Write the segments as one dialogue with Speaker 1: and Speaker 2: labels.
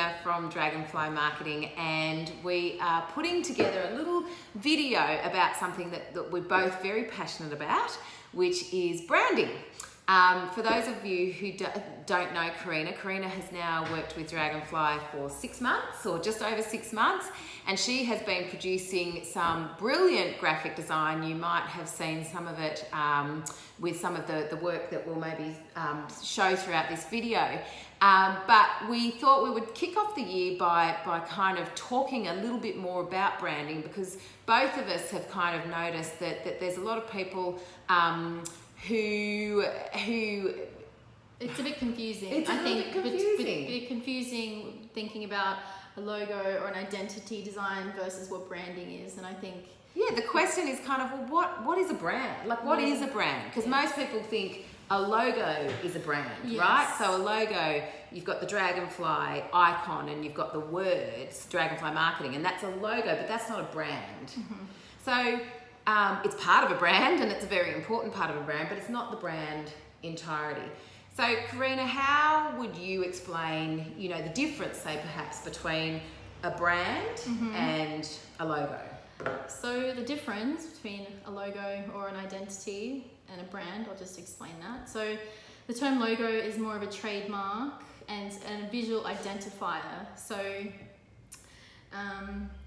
Speaker 1: Karina from Dragonfly Marketing, and we are putting together a little video about something that we're both very passionate about, which is branding. For those of you who don't know Karina has now worked with Dragonfly for 6 months, or just over 6 months, and she has been producing some brilliant graphic design. You might have seen some of it with some of the work that we'll maybe show throughout this video. But we thought we would kick off the year by kind of talking a little bit more about branding, because both of us have kind of noticed that there's a lot of people who
Speaker 2: it's a bit confusing.
Speaker 1: It's a bit
Speaker 2: confusing thinking about a logo or an identity design versus what branding is. And I think
Speaker 1: the question is kind of, well, what is a brand? Like, what is a brand? Because most people think a logo is a brand, right? So a logo, you've got the Dragonfly icon and you've got the words Dragonfly Marketing, and that's a logo, but that's not a brand. So it's part of a brand, and it's a very important part of a brand, but it's not the brand entirety. So Karina, how would you explain, the difference, say perhaps, between a brand and a logo?
Speaker 2: So the difference between a logo or an identity and a brand, I'll just explain that. So the term logo is more of a trademark and a visual identifier. So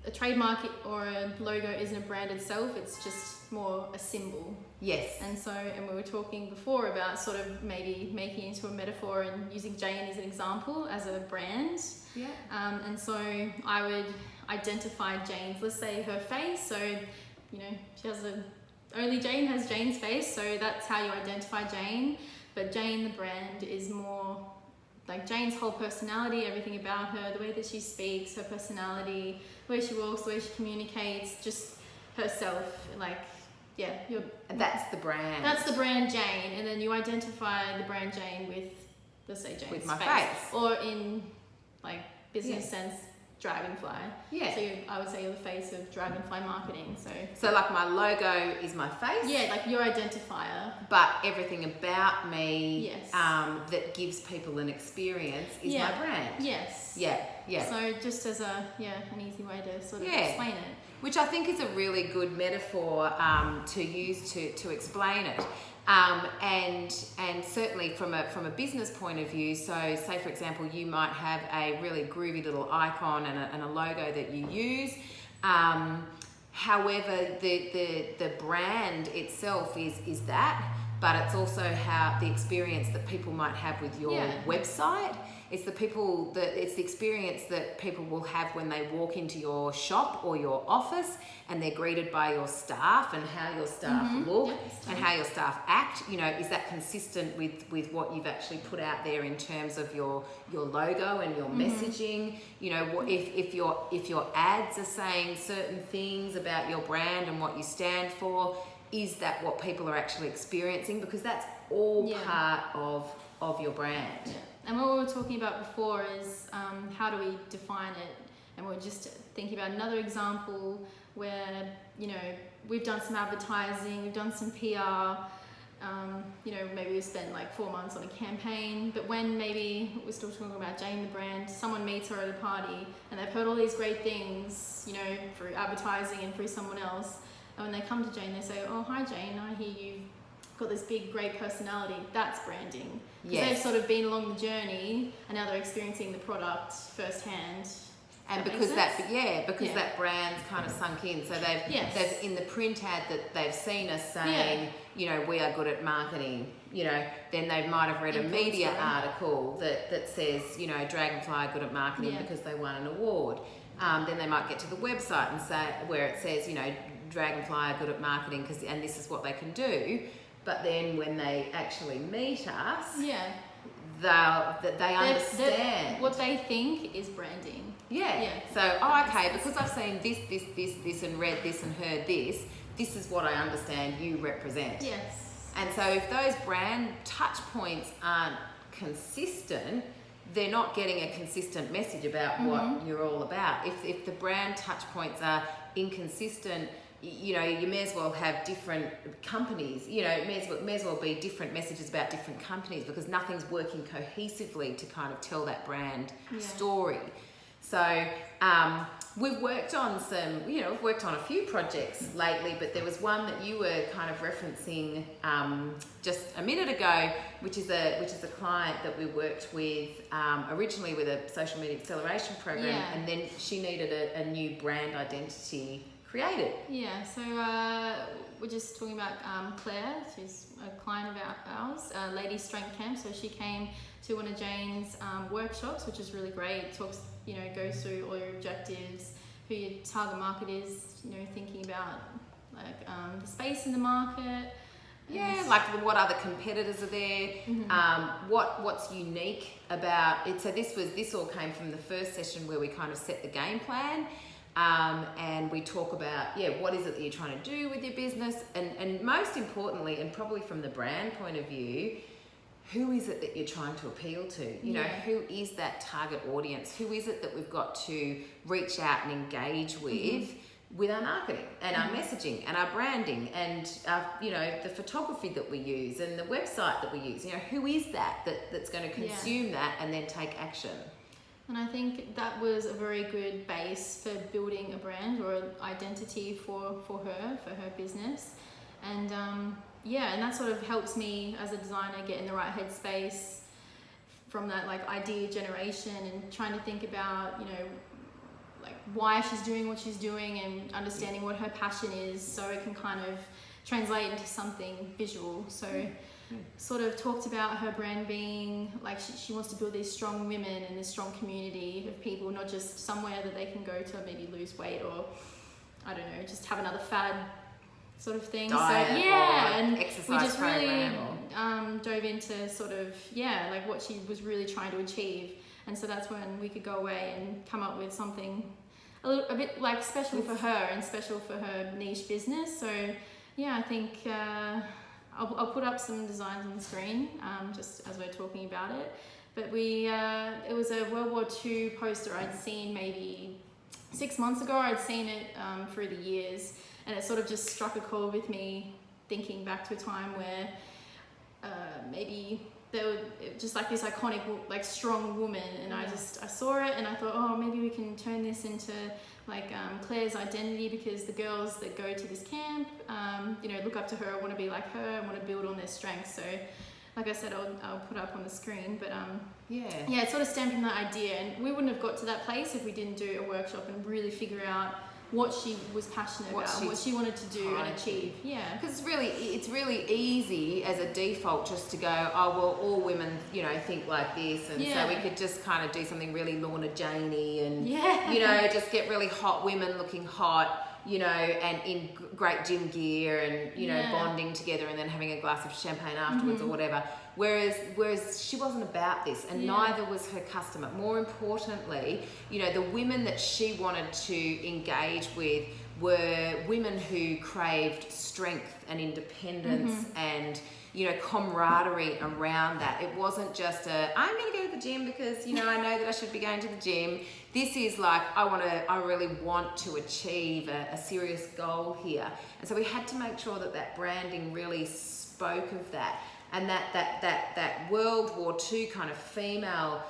Speaker 2: a trademark or a logo isn't a brand itself, it's just more a symbol.
Speaker 1: Yes.
Speaker 2: And we were talking before about sort of maybe making it into a metaphor and using Jane as an example as a brand.
Speaker 1: Yeah.
Speaker 2: And so I would identify Jane's, let's say her face. So, she has only Jane has Jane's face, so that's how you identify Jane. But Jane, the brand, is more like Jane's whole personality, everything about her, the way that she speaks, her personality, the way she walks, the way she communicates, just herself.
Speaker 1: And that's the brand.
Speaker 2: That's the brand Jane, and then you identify the brand Jane with, let's say, Jane's
Speaker 1: with my face.
Speaker 2: Or in business sense, Dragonfly.
Speaker 1: Yeah.
Speaker 2: So I would say you're the face of Dragonfly Marketing.
Speaker 1: So like my logo is my face.
Speaker 2: Yeah, like your identifier.
Speaker 1: But everything about me
Speaker 2: Yes.
Speaker 1: that gives people an experience is my brand.
Speaker 2: Yes.
Speaker 1: Yeah.
Speaker 2: So just as an easy way to sort of explain it.
Speaker 1: Which I think is a really good metaphor to use to explain it. And certainly from a business point of view, so say for example you might have a really groovy little icon and a logo that you use. However, the brand itself is that, but it's also how the experience that people might have with your website. It's the experience that people will have when they walk into your shop or your office and they're greeted by your staff, and how your staff look and how your staff act. Is that consistent with what you've actually put out there in terms of your logo and your messaging? If your ads are saying certain things about your brand and what you stand for, is that what people are actually experiencing? Because that's all part of your brand.
Speaker 2: Yeah. And what we were talking about before is how do we define it? And we're just thinking about another example where, we've done some advertising, we've done some PR, maybe we spent 4 months on a campaign, but when maybe we're still talking about Jane the brand, someone meets her at a party and they've heard all these great things, through advertising and through someone else. And when they come to Jane, they say, "Oh, hi Jane, I hear you've got this big, great personality." That's branding. Because they've sort of been along the journey and now they're experiencing the product firsthand.
Speaker 1: And because that brand's kind of sunk in. So they've in the print ad that they've seen us saying, we are good at marketing, then they might have read a media article that says, Dragonfly are good at marketing because they won an award. Then they might get to the website and say, where it says, Dragonfly are good at marketing and this is what they can do. But then when they actually meet us, they understand.
Speaker 2: What they think is branding.
Speaker 1: So, okay, because I've seen this and read this and heard this is what I understand you represent.
Speaker 2: Yes.
Speaker 1: And so if those brand touch points aren't consistent, they're not getting a consistent message about what you're all about. If the brand touch points are inconsistent, you may as well have different companies. It may as well be different messages about different companies, because nothing's working cohesively to kind of tell that brand story. So we've worked on we've worked on a few projects lately, but there was one that you were kind of referencing just a minute ago, which is a client that we worked with originally with a social media acceleration program, and then she needed a new brand identity created.
Speaker 2: Yeah, so we're just talking about Claire. She's a client of ours, Lady Strength Camp. So she came to one of Jane's workshops, which is really great. Talks, goes through all your objectives, who your target market is, thinking about like the space in the market.
Speaker 1: Yeah, like what other competitors are there, what's unique about it. So this all came from the first session where we kind of set the game plan. And we talk about, what is it that you're trying to do with your business? And most importantly, and probably from the brand point of view, who is it that you're trying to appeal to? Who is that target audience? Who is it that we've got to reach out and engage with our marketing and our messaging and our branding and the photography that we use and the website that we use? Who is that's going to consume that and then take action?
Speaker 2: And I think that was a very good base for building a brand or an identity for her business. And and that sort of helps me as a designer get in the right headspace from that like idea generation and trying to think about, like why she's doing what she's doing and understanding what her passion is so it can kind of translate into something visual. So sort of talked about her brand being like she wants to build these strong women and this strong community of people, not just somewhere that they can go to maybe lose weight or I don't know, just have another fad sort of thing.
Speaker 1: Diet
Speaker 2: and
Speaker 1: exercise
Speaker 2: we just really
Speaker 1: program
Speaker 2: dove into sort of like what she was really trying to achieve, and so that's when we could go away and come up with something a bit like special for her and special for her niche business. So I think I'll put up some designs on the screen just as we're talking about it. But it was a World War II poster I'd seen maybe 6 months ago. I'd seen it through the years, and it sort of just struck a chord with me, thinking back to a time where maybe there were just like this iconic, like strong woman, and I saw it and I thought, oh, maybe we can turn this into like Claire's identity, because the girls that go to this camp, look up to her, want to be like her, want to build on their strengths. So like I said, I'll put up on the screen, but it sort of stemmed from that idea, and we wouldn't have got to that place if we didn't do a workshop and really figure out what she was passionate about, what she wanted to do and achieve.
Speaker 1: Because it's really easy as a default just to go, oh well, all women think like this, and so we could just kind of do something really Lorna Janey and just get really hot women looking hot, and in great gym gear and bonding together and then having a glass of champagne afterwards or whatever. Whereas she wasn't about this, and neither was her customer. More importantly, the women that she wanted to engage with were women who craved strength and independence and camaraderie around that. It wasn't just I'm going to go to the gym because I know that I should be going to the gym. This is like I really want to achieve a serious goal here, and so we had to make sure that branding really spoke of that. And that World War II kind of female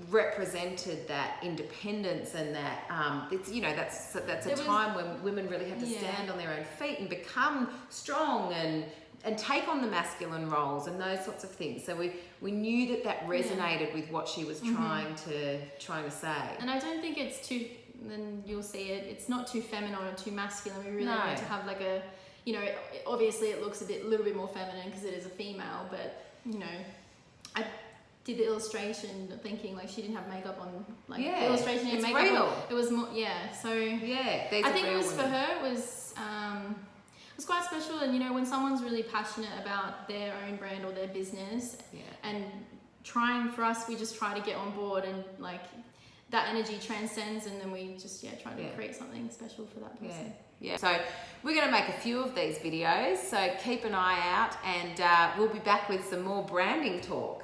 Speaker 1: represented that independence, and that that's a time when women really had to stand on their own feet and become strong and take on the masculine roles and those sorts of things. So we knew that resonated with what she was trying to say.
Speaker 2: And I don't think it's too. Then you'll see it. It's not too feminine or too masculine. We really wanted to have like a. Obviously it looks a little bit more feminine because it is a female, but I did the illustration thinking like she didn't have makeup on, like the illustration and makeup
Speaker 1: real.
Speaker 2: On, it was more so I think it was
Speaker 1: women.
Speaker 2: For her it was quite special. And when someone's really passionate about their own brand or their business and trying, for us we just try to get on board, and like that energy transcends, and then we just try to create something special for that person.
Speaker 1: So we're going to make a few of these videos, so keep an eye out, and we'll be back with some more branding talk.